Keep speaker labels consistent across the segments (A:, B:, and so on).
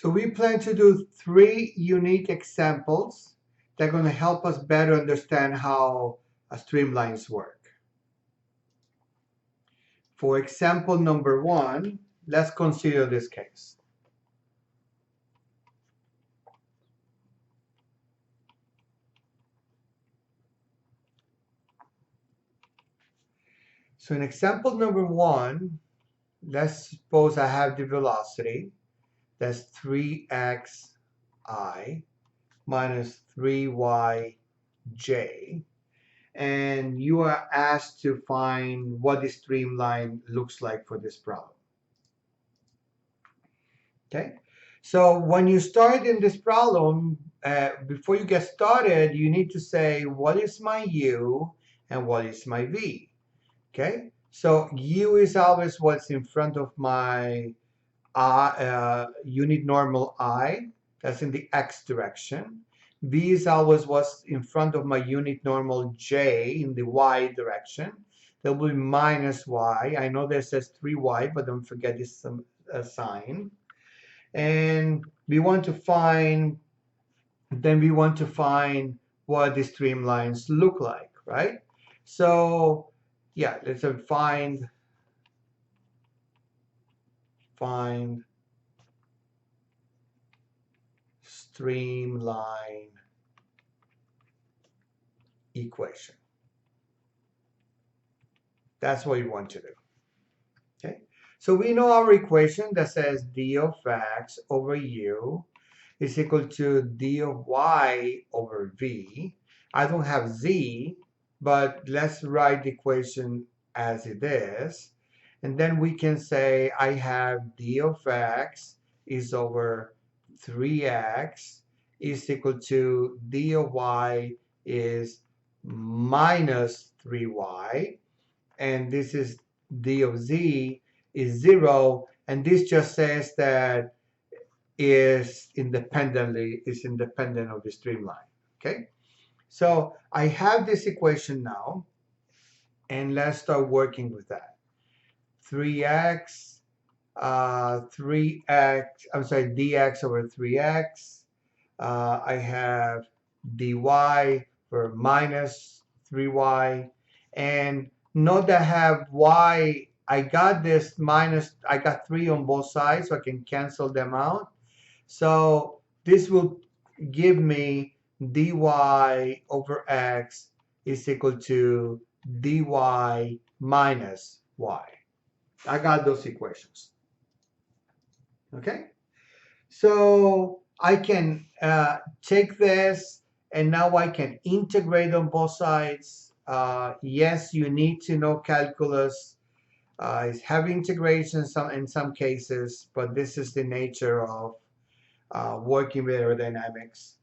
A: So we plan to do 3 unique examples that are going to help us better understand how streamlines work. For example number 1, let's consider this case. So in example number 1, let's suppose I have the velocity, that's 3xi minus 3yj, and you are asked to find what the streamline looks like for this problem. Okay, so when you start in this problem, before you get started, you need to say what is my u and what is my v. Okay, so u is always what's in front of my unit normal I, that's in the x direction. V is always what's in front of my unit normal j in the y direction. That will be minus y. I know that says 3y, but don't forget this sign. And we want to find what the streamlines look like, right? So yeah, let's find streamline equation. That's what you want to do. Okay, so we know our equation that says d of x over u is equal to d of y over v. I don't have z, but let's write the equation as it is. And then we can say I have d of x is over 3x is equal to d of y is minus 3y. And this is d of z is 0. And this just says that is independent of the streamline. Okay, so I have this equation now, and let's start working with that. 3x, dx over 3x. I have dy for minus 3y, and note that I have y. I got 3 on both sides, so I can cancel them out. So this will give me dy over x is equal to dy minus y. I got those equations. Okay, so I can take this, and now I can integrate on both sides. Yes, you need to know calculus. Have integration in some cases, but this is the nature of working with aerodynamics.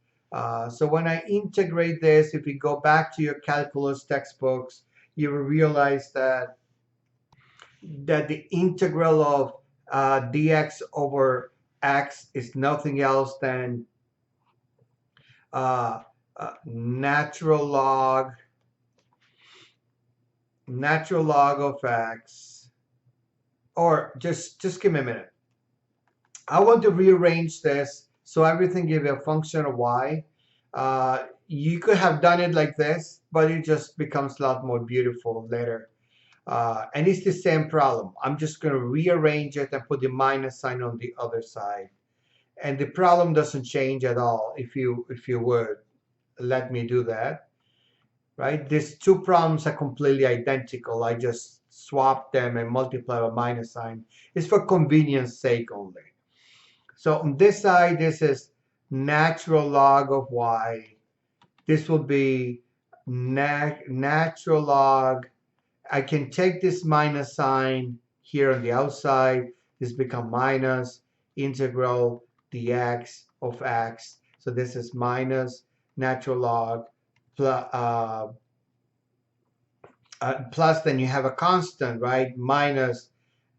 A: So when I integrate this, if you go back to your calculus textbooks, you will realize that the integral of dx over x is nothing else than natural log of x. Or just give me a minute. I want to rearrange this so everything give a function of y. You could have done it like this, but it just becomes a lot more beautiful later. And it's the same problem. I'm just going to rearrange it and put the minus sign on the other side. And the problem doesn't change at all if you would let me do that. Right? These two problems are completely identical. I just swapped them and multiply a minus sign. It's for convenience sake only. So on this side, this is natural log of y. This will be natural log. I can take this minus sign here on the outside. This become minus integral dx of x. So this is minus natural log plus then you have a constant, right? Minus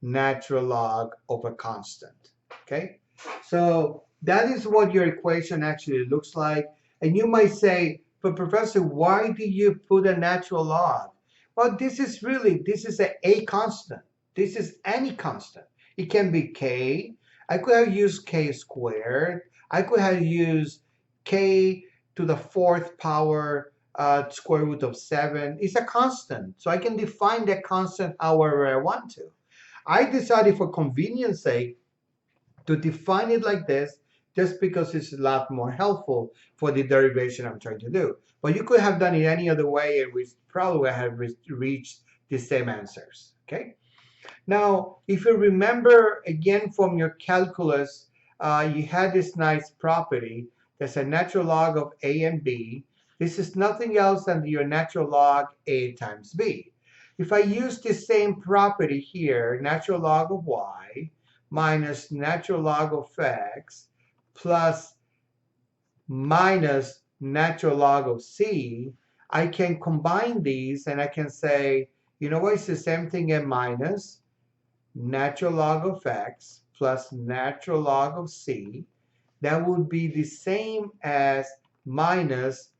A: natural log of a constant. Okay, so that is what your equation actually looks like. And you might say, but professor, why do you put a natural log? Well, this is a constant. This is any constant. It can be k. I could have used k squared. I could have used k to the fourth power square root of 7. It's a constant, so I can define that constant however I want to. I decided for convenience sake to define it like this just because it's a lot more helpful for the derivation I'm trying to do. But you could have done it any other way and we probably would have reached the same answers. Okay. Now, if you remember again from your calculus, you had this nice property that's a natural log of a and b. This is nothing else than your natural log a times b. If I use the same property here, natural log of y minus natural log of x plus minus natural log of c, I can combine these and I can say, you know what, it's the same thing as minus natural log of x plus natural log of c. That would be the same as minus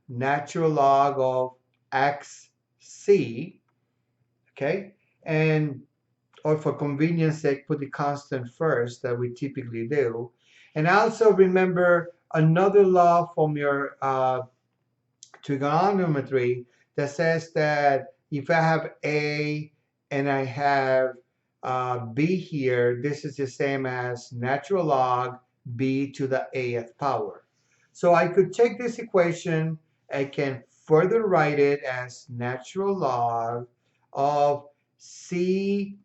A: natural log of xc, okay? And or for convenience sake, put the constant first that we typically do. And also remember another law from your trigonometry that says that if I have a and I have b here, this is the same as natural log b to the ath power. So I could take this equation, I can further write it as natural log of cx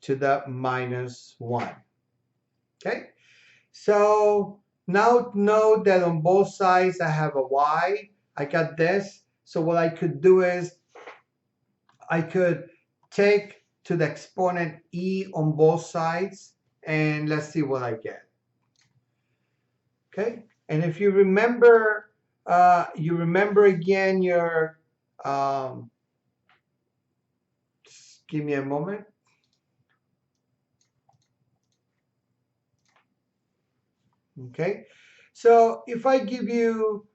A: to the minus 1. Okay, so now note that on both sides I have a y. I got this. So what I could do is I could take to the exponent e on both sides and let's see what I get. Okay, and if you remember again your just give me a moment. Okay, so if I give you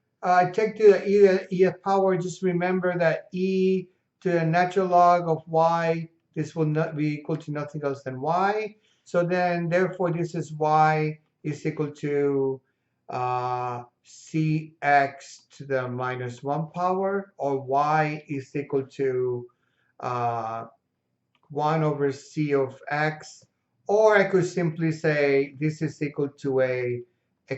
A: take to the e power, just remember that e to the natural log of y, this will not be equal to nothing else than y. So then, therefore, this is y is equal to cx to the minus 1 power, or y is equal to 1 over c of x, or I could simply say this is equal to a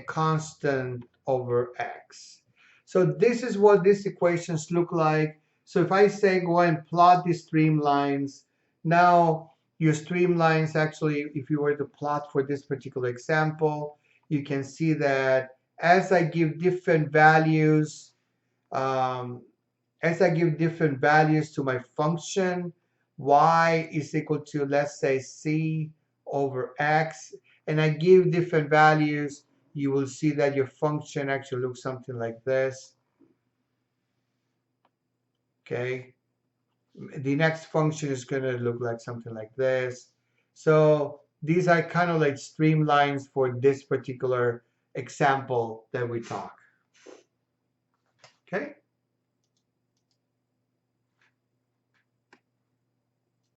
A: constant over x. So this is what these equations look like. So if I say go and plot these streamlines, now your streamlines actually, if you were to plot for this particular example, you can see that as I give different values, to my function, y is equal to, let's say, c over x, and I give different values, you will see that your function actually looks something like this. Okay, the next function is going to look like something like this. So these are kind of like streamlines for this particular example that we talk. Okay.